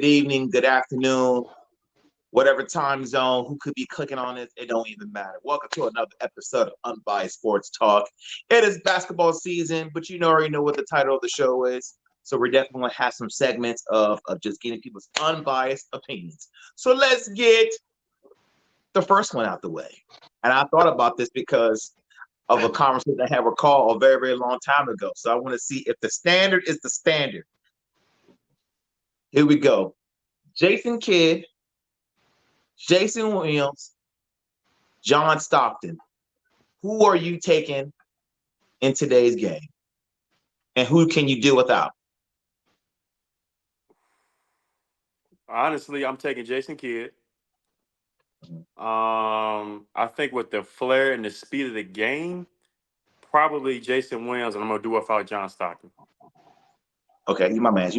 evening, good afternoon, whatever time zone, who could be clicking on it, it don't even matter. Welcome to another episode of Unbiased Sports Talk. It is basketball season, but already know what the title of the show is. So we're definitely going to have some segments of just getting people's unbiased opinions. So let's get the first one out the way. And I thought about this because of a conversation I had with Carl a very, very long time ago. So I want to see if the standard is the standard. Here we go. Jason Kidd, Jason Williams, John Stockton. Who are you taking in today's game? And who can you do without? Honestly, I'm taking Jason Kidd. I think with the flair and the speed of the game, probably Jason Williams, and I'm gonna do without John Stockton. Okay, you my man.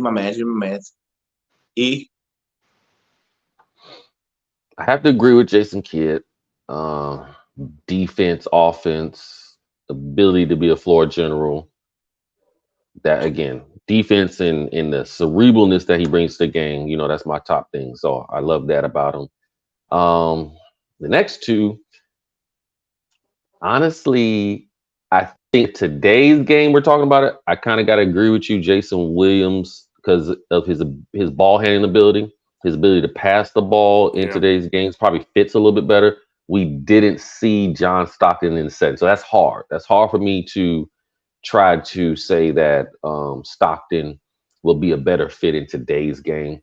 E. I have to agree with Jason Kidd. Defense, offense, ability to be a floor general. That again, defense and the cerebralness that he brings to the game. That's my top thing. So I love that about him. The next two, honestly, I think today's game we're talking about it. I kind of got to agree with you, Jason Williams, because of his ball handling ability, his ability to pass the ball in today's games probably fits a little bit better. We didn't see John Stockton in the setting, so that's hard. That's hard for me to try to say that Stockton will be a better fit in today's game.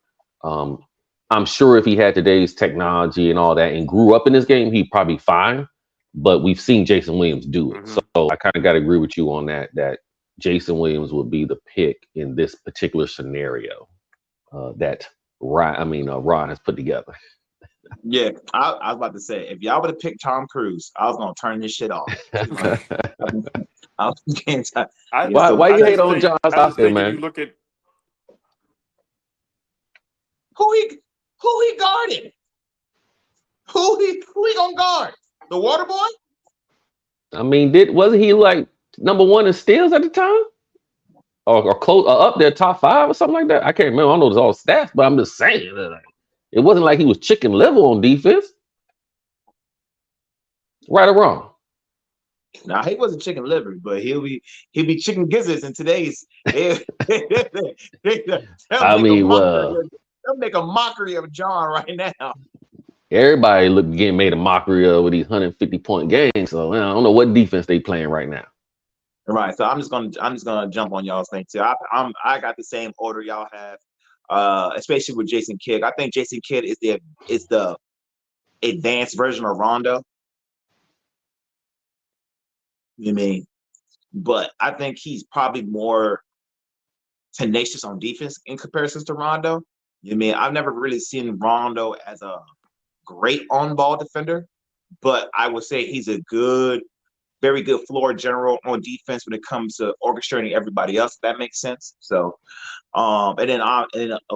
I'm sure if he had today's technology and all that and grew up in this game, he'd probably be fine. But we've seen Jason Williams do it. Mm-hmm. So I kind of got to agree with you on that Jason Williams would be the pick in this particular scenario that Ron has put together. Yeah, I was about to say, if y'all would have picked Tom Cruise, I was going to turn this shit off. Why you hate on John Stockton, man? You look at who he guarding? Who he gonna guard? The water boy? I mean, wasn't he like number one in steals at the time? Or close up there, top 5 or something like that? I can't remember. I don't know it's all stats, but I'm just saying that it wasn't like he was chicken liver on defense. Right or wrong? Nah, he wasn't chicken liver, but he'll be chicken gizzards in today's. They'll make a mockery of John right now. Everybody getting made a mockery of with these 150-point games. So I don't know what defense they playing right now. Right. So I'm just gonna jump on y'all's thing too. I got the same order y'all have, especially with Jason Kidd. I think Jason Kidd is the advanced version of Rondo. You know what I mean? But I think he's probably more tenacious on defense in comparison to Rondo. You know what I mean? I've never really seen Rondo as a great on-ball defender, but I would say he's a very good floor general on defense when it comes to orchestrating everybody else. If that makes sense. So, and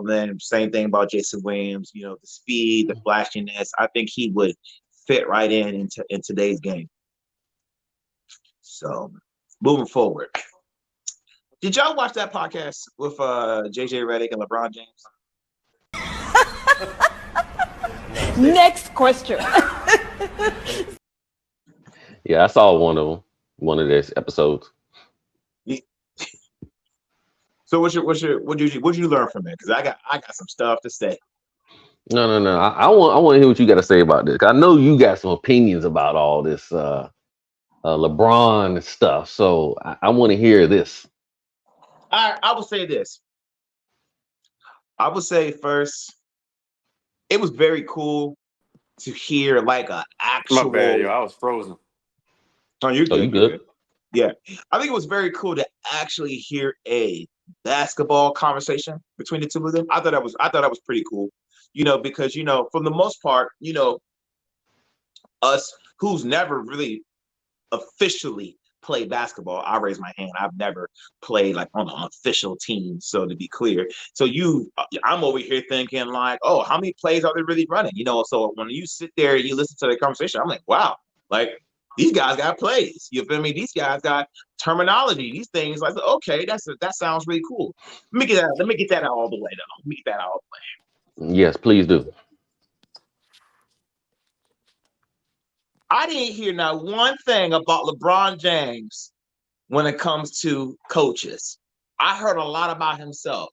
then same thing about Jason Williams. The speed, the flashiness. I think he would fit right in today's game. So, moving forward, did y'all watch that podcast with JJ Redick and LeBron James? Next question. Yeah, I saw one of their episodes. So what did you learn from it? Because I got some stuff to say. No. I want to hear what you got to say about this. I know you got some opinions about all this LeBron stuff. So I want to hear this. I will say this. I would say first, it was very cool to hear like an actual. My bad, yo. I was frozen. Oh, you good? You good? Yeah, I think it was very cool to actually hear a basketball conversation between the two of them. I thought that was pretty cool. Because for the most part, us who's never really officially played basketball. I raise my hand. I've never played like on an official team. So to be clear, I'm over here thinking like, oh, how many plays are they really running? So when you sit there and you listen to the conversation, I'm like, wow, like these guys got plays. You feel me? These guys got terminology. These things like, okay, that sounds really cool. Let me get that out all the way though. Let me get that out all the way. Yes, please do. I didn't hear not one thing about LeBron James when it comes to coaches. I heard a lot about himself.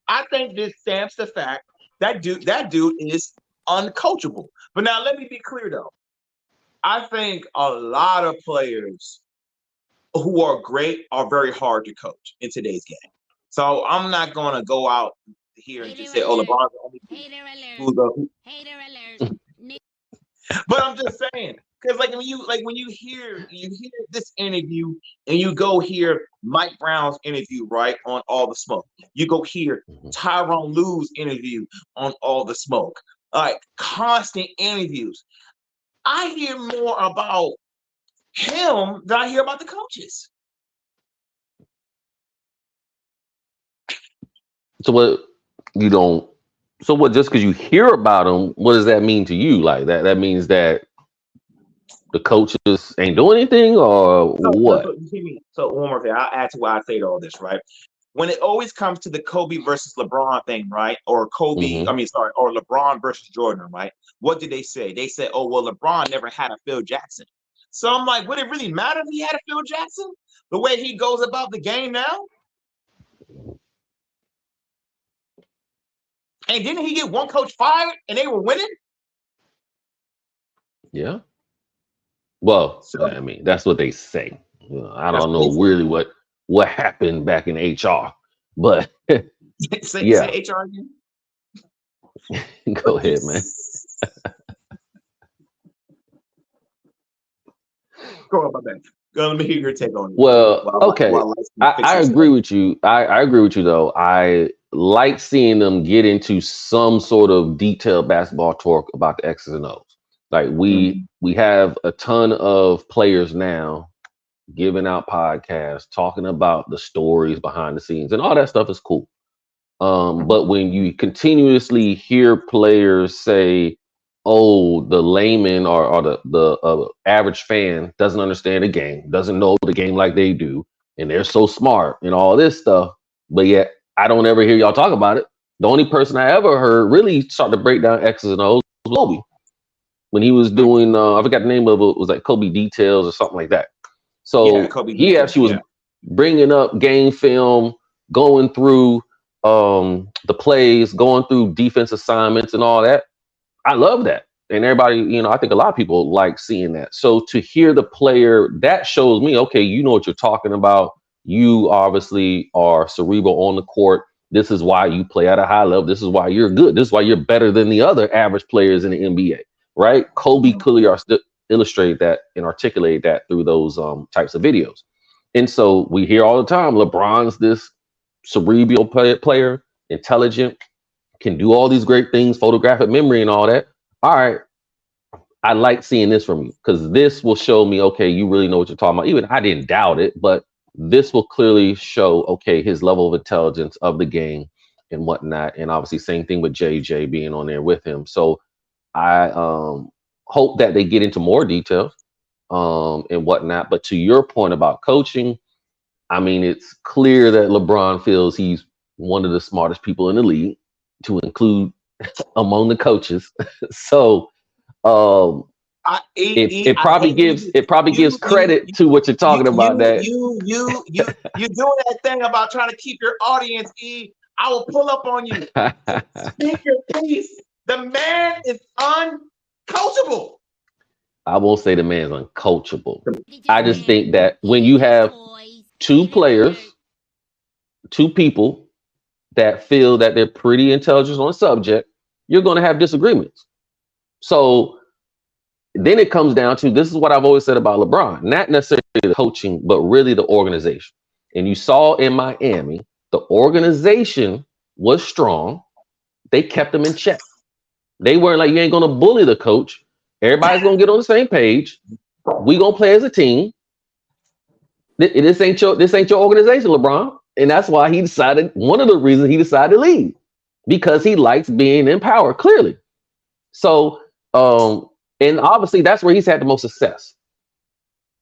I think this stamps the fact that dude is uncoachable. But now let me be clear though. I think a lot of players who are great are very hard to coach in today's game. So I'm not gonna go out here and just say, "Oh, LeBron's the only who's the." But I'm just saying, because when you hear this interview and you go hear Mike Brown's interview right on All the Smoke, you go hear Tyronn Lue's interview on All the Smoke, like constant interviews. I hear more about him than I hear about the coaches. So what you don't? So what? Just because you hear about them, what does that mean to you? Like that means that the coaches ain't doing anything, or what? So one more thing, I'll add to why I say all this, right? When it always comes to the Kobe versus LeBron thing, right? Or or LeBron versus Jordan, right? What did they say? They said, "Oh, well, LeBron never had a Phil Jackson." So I'm like, would it really matter if he had a Phil Jackson? The way he goes about the game now? And didn't he get one coach fired and they were winning? Yeah. Well, I mean, that's what they say. I don't know really what happened back in HR, but say HR again. Go ahead, man. Go on about that. Let me hear your take on it. Well, okay. I agree with you. I agree with you, though. I like seeing them get into some sort of detailed basketball talk about the X's and O's. Like we have a ton of players now giving out podcasts, talking about the stories behind the scenes, and all that stuff is cool. But when you continuously hear players say, "Oh, the layman or the average fan doesn't understand the game, doesn't know the game like they do, and they're so smart," and all this stuff, but yet I don't ever hear y'all talk about it. The only person I ever heard really start to break down X's and O's was Kobe. When he was doing, I forgot the name of it, was like Kobe Details or something like that. So he actually was bringing up game film, going through the plays, going through defense assignments and all that. I love that. And everybody, I think a lot of people like seeing that. So to hear the player, that shows me, okay, you know what you're talking about. You obviously are cerebral on the court. This is why you play at a high level. This is why you're good. This is why you're better than the other average players in the NBA. Right? Kobe clearly illustrated that and articulated that through those types of videos. And so we hear all the time, LeBron's this cerebral player, intelligent, can do all these great things, photographic memory and all that. All right. I like seeing this from you because this will show me, okay, you really know what you're talking about. Even I didn't doubt it, but this will clearly show, okay, his level of intelligence of the game and whatnot. And obviously same thing with JJ being on there with him. So I hope that they get into more details and whatnot. But to your point about coaching, I mean, it's clear that LeBron feels he's one of the smartest people in the league, to include among the coaches. So it probably gives credit to what you're talking about. You're doing that thing about trying to keep your audience. I will pull up on you. Speak your piece. The man is uncoachable. I won't say the man's uncoachable. I just think that when you have two people that feel that they're pretty intelligent on a subject, you're going to have disagreements. So then it comes down to, this is what I've always said about LeBron, not necessarily the coaching, but really the organization. And you saw in Miami, the organization was strong. They kept them in check. They weren't like, you ain't going to bully the coach. Everybody's going to get on the same page. We going to play as a team. This ain't your organization, LeBron. And that's why he decided, one of the reasons he decided to leave, because he likes being in power, clearly. So, and obviously that's where he's had the most success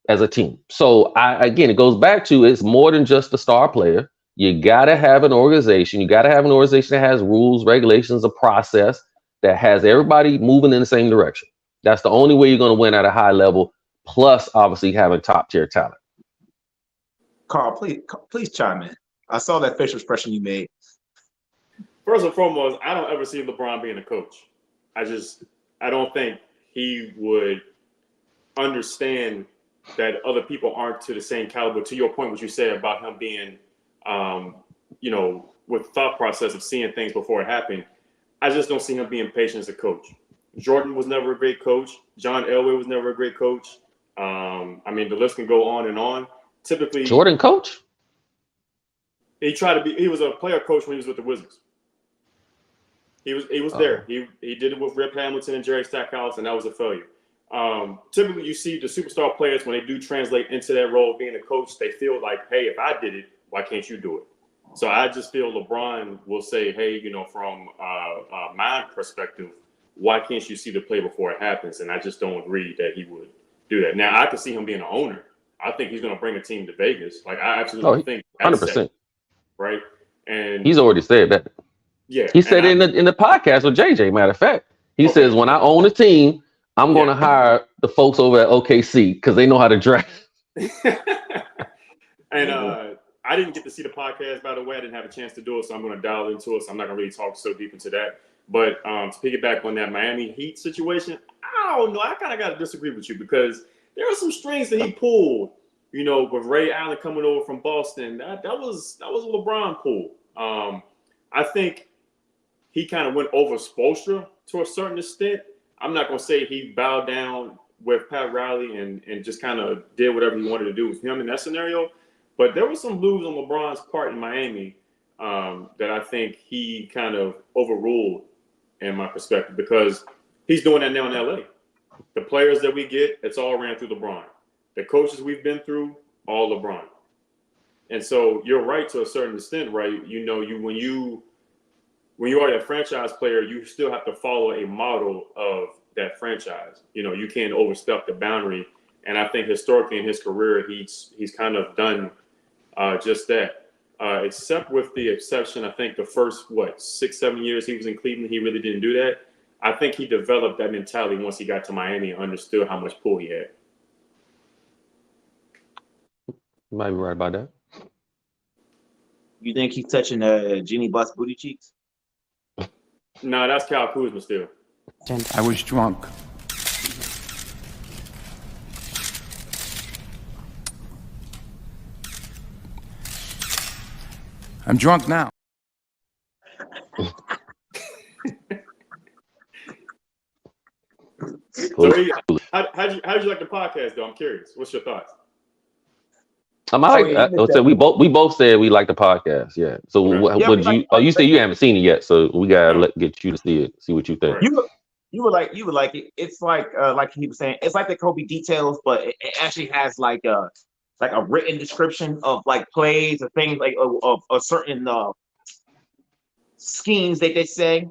as a team. So again, it goes back to, it's more than just the star player. You got to have an organization. You got to have an organization that has rules, regulations, a process that has everybody moving in the same direction. That's the only way you're going to win at a high level. Plus, obviously, having top tier talent. Carl, please chime in. I saw that facial expression you made. First and foremost, I don't ever see LeBron being a coach. I don't think he would understand that other people aren't to the same caliber. To your point, what you said about him being, with thought process of seeing things before it happened, I just don't see him being patient as a coach. Jordan was never a great coach. John Elway was never a great coach. The list can go on and on. Typically, Jordan coach? He was a player coach when he was with the Wizards. He was there. He did it with Rip Hamilton and Jerry Stackhouse, and that was a failure. Typically, you see the superstar players, when they do translate into that role of being a coach, they feel like, hey, if I did it, why can't you do it? So I just feel LeBron will say, hey, from my perspective, why can't you see the play before it happens? And I just don't agree that he would do that. Now, I could see him being an owner. I think he's going to bring a team to Vegas. Like, I absolutely think that's 100%. set, right? And he's already said that. Yeah. He said in the podcast with JJ, matter of fact. He says, when I own a team, I'm going to hire the folks over at OKC because they know how to draft. And I didn't get to see the podcast, by the way. I didn't have a chance to do it, so I'm going to dial into it. So I'm not going to really talk so deep into that. But to piggyback on that Miami Heat situation, I don't know. I kind of got to disagree with you because there are some strings that he pulled, with Ray Allen coming over from Boston. That was a LeBron pull. I think he kind of went over Spoelstra to a certain extent. I'm not going to say he bowed down with Pat Riley and just kind of did whatever he wanted to do with him in that scenario. But there was some moves on LeBron's part in Miami that I think he kind of overruled in my perspective because he's doing that now in LA. The players that we get, it's all ran through LeBron. The coaches we've been through, all LeBron. And so you're right to a certain extent, right? When you are that franchise player, you still have to follow a model of that franchise. You can't overstep the boundary. And I think historically in his career, he's kind of done just that. Except with the exception, I think the first, 6-7 years he was in Cleveland, he really didn't do that. I think he developed that mentality once he got to Miami and understood how much pull he had. You might be right about that. You think he's touching Jeannie Buss booty cheeks? No, that's Kyle Kuzma still. I was drunk. I'm drunk now. So how'd you like the podcast though? I'm curious. What's your thoughts? We both said we like the podcast. Yeah. So okay. you say you haven't seen it yet, so we gotta get you to see it. See what you think. You would like it. It's like he was saying, it's like the Kobe details, but it actually has like a written description of like plays or things like of certain schemes that they say.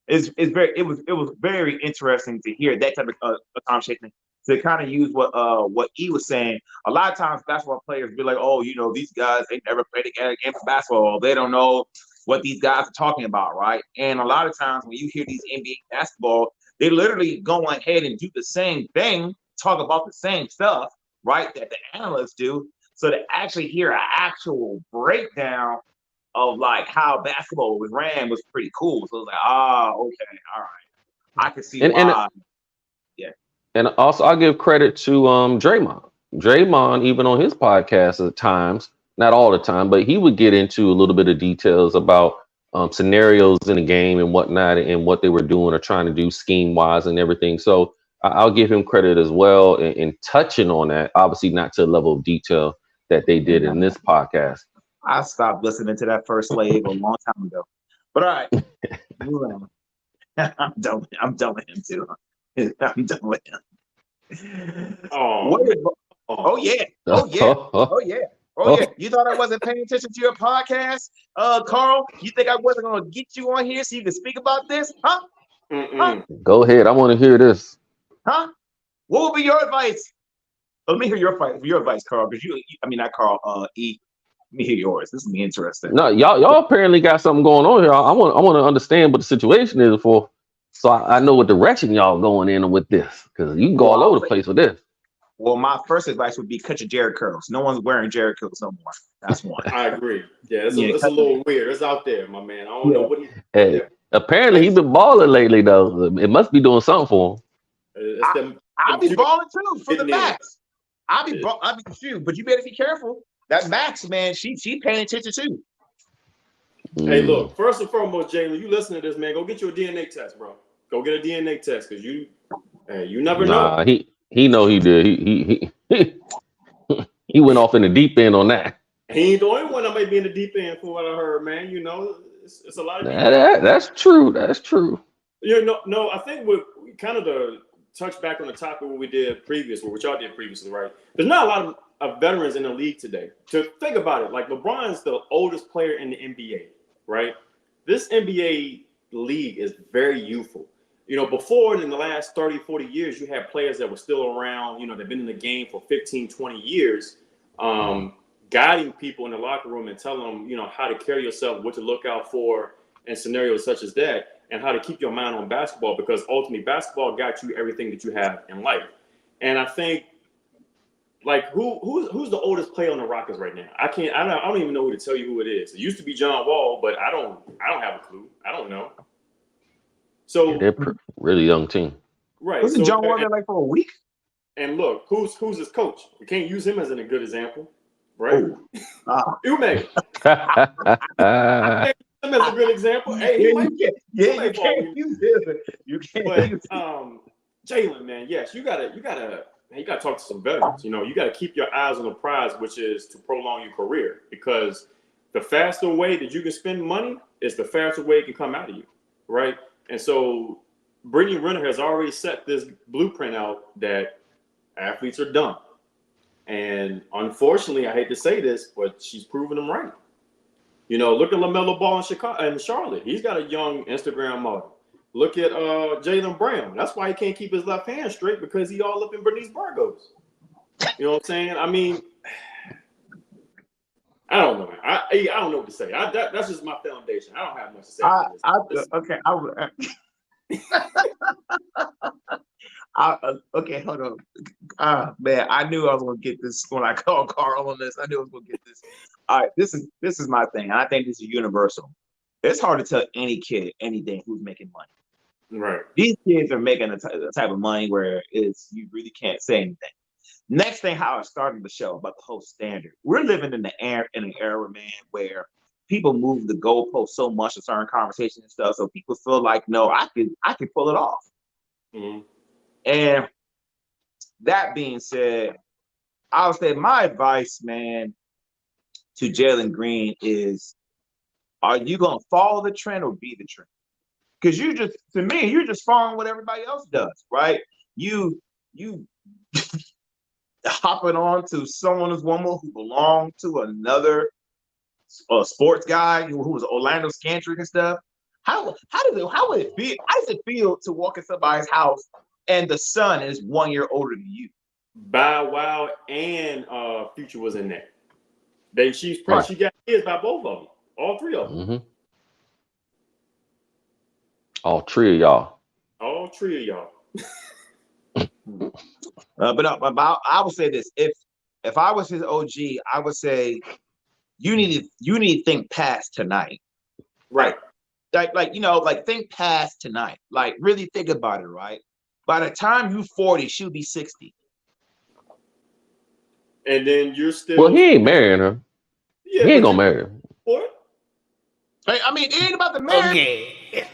It was very interesting to hear that type of conversation, to kind of use what E was saying. A lot of times basketball players be like, oh, these guys, they never played a game of basketball. They don't know what these guys are talking about, right? And a lot of times when you hear these NBA basketball, they literally go ahead and do the same thing, talk about the same stuff, right, that the analysts do. So to actually hear an actual breakdown of like how basketball was ran was pretty cool. So it was like, okay, all right. I can see why. And also, I'll give credit to Draymond. Draymond, even on his podcast at times, not all the time, but he would get into a little bit of details about scenarios in the game and whatnot and what they were doing or trying to do scheme-wise and everything. So I'll give him credit as well in touching on that, obviously not to the level of detail that they did in this podcast. I stopped listening to that First Slave a long time ago. But all right. I'm done with him too. I'm done with him. Oh yeah. You thought I wasn't paying attention to your podcast, Carl? You think I wasn't going to get you on here so you can speak about this? Huh? Go ahead. I want to hear this. Huh? What would be your advice? Let me hear your advice, Carl. Because not Carl. E. me hear yours. This is interesting. No, y'all apparently got something going on here. I want to understand what the situation is for, so I know what direction y'all going in with this, because you can go all over the place with this. Well, my first advice would be cut your Jerry curls. No one's wearing Jerry curls no more. That's one. I agree. Yeah, it's a little weird. It's out there, my man. I don't know what he. Hey, apparently he's been balling lately though. It must be doing something for him. I'll be balling too for the max. I'll be shoot, but you better be careful. That Max, man, she paying attention too. Hey, look, first and foremost, Jalen, you listen to this, man. Go get you a DNA test, bro. Go get a DNA test, because you never know. He know he did. He went off in the deep end on that. He ain't the only one that might be in the deep end for what I heard, man. You know, it's a lot of that's true. That's true. You know, no, I think we kind of to touch back on the topic what we did previous, what y'all did previously, right? There's not a lot of veterans in the league today. To think about it, like LeBron's the oldest player in the NBA, right? This NBA league is very youthful. You know, before in the last 30, 40 years, you had players that were still around, you know, they've been in the game for 15, 20 years, guiding people in the locker room and telling them, you know, how to carry yourself, what to look out for in scenarios such as that, and how to keep your mind on basketball, because ultimately basketball got you everything that you have in life. And I think, like, who's the oldest player on the Rockets right now? I don't even know who to tell you who it is. It used to be John Wall, but I don't have a clue. I don't know. So they're really young team. Right. Wasn't John Wall there like for a week? And look, who's his coach? We can't use him as a good example, right? Ume. Him as a good example. Hey, you can't use him. You can't. But Jalen, man, yes, you gotta talk to some veterans. You know, you gotta keep your eyes on the prize, which is to prolong your career, because the faster way that you can spend money is the faster way it can come out of you, right? And so Brittany Renner has already set this blueprint out that athletes are done. And unfortunately, I hate to say this, but she's proven them right. You know, look at LaMelo Ball in Charlotte. He's got a young Instagram model. Look at Jaylen Brown. That's why he can't keep his left hand straight, because he all up in Bernice Burgos. You know what I'm saying? I mean, I don't know. I don't know what to say. That's just my foundation. I don't have much to say. Okay, hold on. Man, I knew I was gonna get this when I called Carl on this. I knew I was gonna get this. All right, this is my thing. I think this is universal. It's hard to tell any kid anything who's making money. Right. These kids are making a type of money where you really can't say anything. Next thing, how I started the show about the whole standard. We're living in an era, man, where people move the goalpost so much in certain conversations and stuff, so people feel like, no, I can pull it off. Mm-hmm. And that being said, I would say my advice, man, to Jalen Green is, are you gonna follow the trend or be the trend? Because you're just following what everybody else does, right? You hopping on to someone's woman who belonged to another sports guy who was Orlando Scantrick and stuff. How would it feel? How does it feel to walk in somebody's house and the son is 1 year older than you? Bow Wow and Future was in there. She got kids by both of them, all three of them. Mm-hmm. All three of y'all. All three of y'all. But I would say this: if I was his OG, I would say you need to think past tonight, right? Like think past tonight. Like really think about it, right? By the time you're 40, she'll be 60. And then you're still. Well, he ain't marrying her. Yeah, he ain't gonna marry her. What? I mean, it ain't about the marriage. Okay.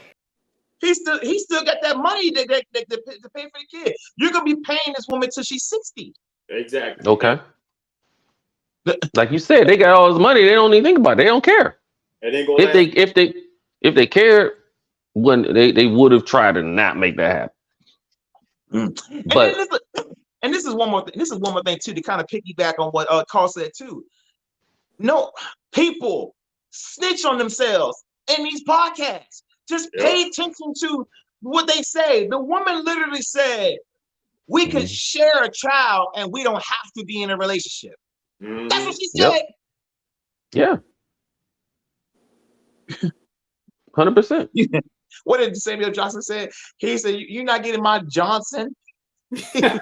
He still got that money to pay for the kid. You're gonna be paying this woman till she's 60. Exactly. Okay. Like you said, they got all this money. They don't even think about it. They don't care. If they cared, when they would have tried to not make that happen. Mm. But and this is one more thing. This is one more thing too, to kind of piggyback on what Carl said too. No, people snitch on themselves in these podcasts. Just pay attention to what they say. The woman literally said, "We could share a child and we don't have to be in a relationship." That's what she said. Yeah. 100%. What did Samuel Johnson say? He said, "You're not getting my Johnson. You're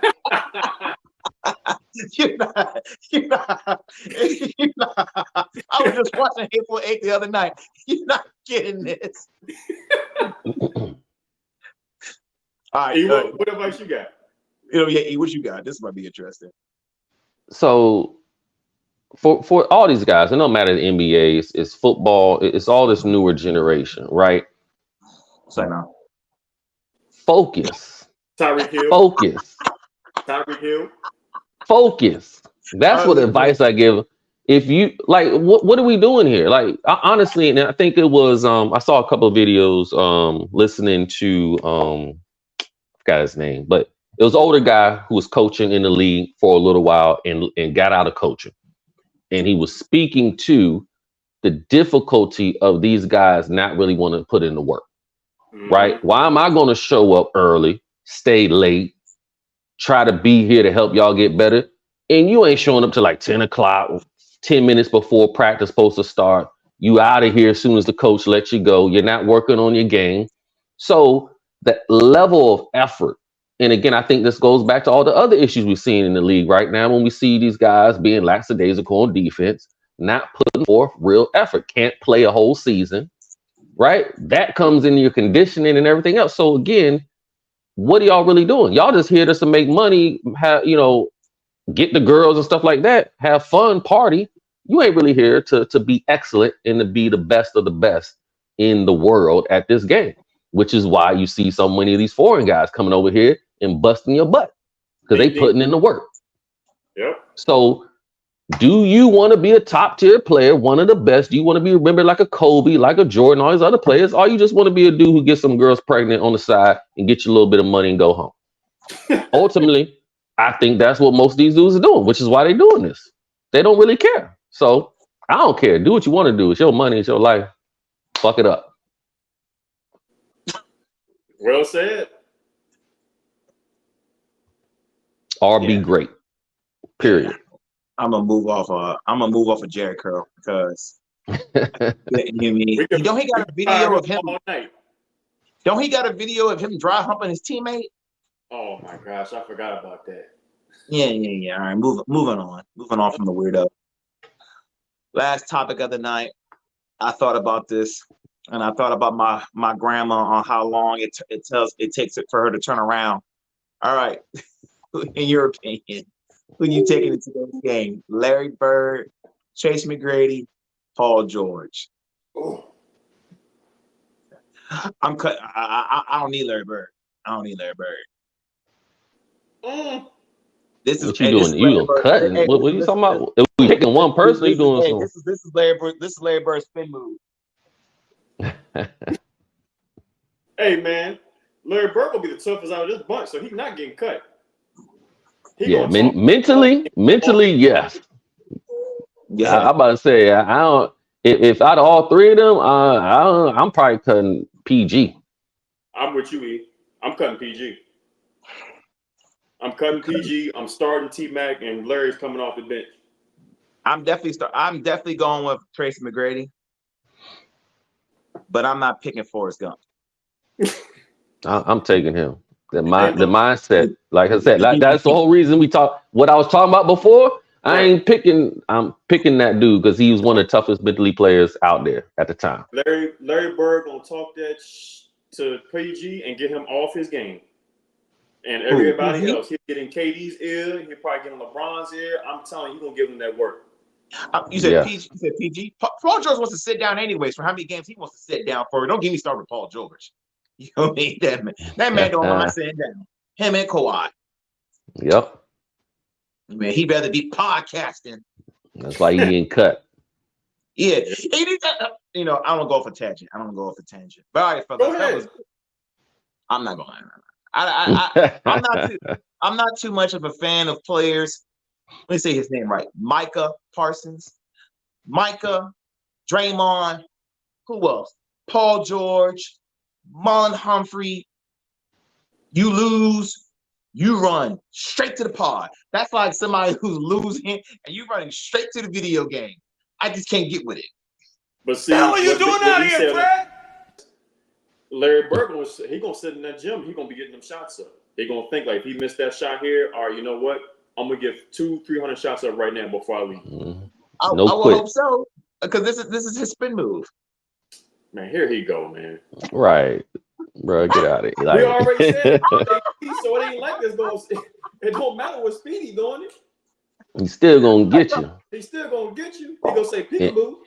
not. You're not. You're not. I was just watching Hateful Eight the other night. You're not getting this." All right. What advice you got? What you got? This might be interesting. So for all these guys, it don't matter the NBA, it's football, it's all this newer generation, right? Say now. Focus. Tyreek Hill. Focus. Tyreek Hill. Focus. That's what advice I give. If you like, what are we doing here? Like, honestly, and I think it was I saw a couple of videos listening to forgot his name, but it was an older guy who was coaching in the league for a little while and got out of coaching. And he was speaking to the difficulty of these guys not really want to put in the work. Right? Why am I going to show up early, stay late, try to be here to help y'all get better? And you ain't showing up till like 10 o'clock, 10 minutes before practice supposed to start. You out of here as soon as the coach lets you go. You're not working on your game. So the level of effort, and again, I think this goes back to all the other issues we've seen in the league right now when we see these guys being lackadaisical on defense, not putting forth real effort, can't play a whole season. Right? That comes in your conditioning and everything else. So again, what are y'all really doing? Y'all just here just to make money, get the girls and stuff like that, have fun, party. You ain't really here to be excellent and to be the best of the best in the world at this game, which is why you see so many of these foreign guys coming over here and busting your butt because they putting in the work. Yep. So do you want to be a top tier player, one of the best? Do you want to be remembered like a Kobe, like a Jordan, all these other players? Or you just want to be a dude who gets some girls pregnant on the side and get you a little bit of money and go home? Ultimately, I think that's what most of these dudes are doing, which is why they're doing this. They don't really care. So I don't care. Do what you want to do. It's your money. It's your life. Fuck it up. Well said. Or be great. Period. I'm gonna move off of Jerry Curl because don't he got a video of him? Don't he got a video of him dry humping his teammate? Oh my gosh, I forgot about that. Yeah. All right, moving on from the weirdo. Last topic of the night. I thought about this, and I thought about my grandma on how long it takes for her to turn around. All right, in your opinion, who you taking into this game? Larry Bird, Chase McGrady, Paul George. Oh. I don't need Larry Bird. This is what you doing? You cutting? What are you talking about? If we picking one person, you doing something? This is Larry Bird. This is Larry Bird's spin move. Hey man, Larry Bird will be the toughest out of this bunch, so he's not getting cut. Mentally, yes. Yeah, I'm about to say I don't. If out of all three of them, I'm probably cutting PG. I'm with you, E. I'm cutting PG. I'm starting T-Mac, and Larry's coming off the bench. I'm definitely going with Tracy McGrady, but I'm not picking Forrest Gump. I'm taking him. The mindset, like I said, that's the whole reason we talk. What I was talking about before, I'm picking that dude because he was one of the toughest mentally players out there at the time. Larry Bird gonna talk that to PG and get him off his game. And everybody else, he's getting KD's ear. He'll probably get in LeBron's ear. I'm telling you, he's gonna give him that work. You said PG. You said PG. Paul George wants to sit down anyways. For how many games he wants to sit down for? Don't get me started with Paul George. You know what I mean? That man don't mind sitting down. Him and Kawhi. Yep. Man, he better be podcasting. That's why he ain't cut. Yeah. I don't go off a tangent. But all right, fellas, I'm not going. I'm not too much of a fan of players. Let me say his name right. Micah Parsons. Micah, Draymond. Who else? Paul George. Marlon Humphrey. You lose, you run straight to the pod. That's like somebody who's losing and you running straight to the video game. I just can't get with it. But see, What are you doing out he here, said, Fred? Larry Bird, he gonna sit in that gym. He gonna be getting them shots up. He gonna think like, if he missed that shot here, all right, you know what? I'm gonna get 200-300 shots up right now before I leave. I will hope so, because this is his spin move. Man, here he go, man. Right, bro, get out of here. We already said so. It ain't like this. It don't matter what speed he doing it. He's still gonna get you. He's still gonna get you. He gonna say peekaboo.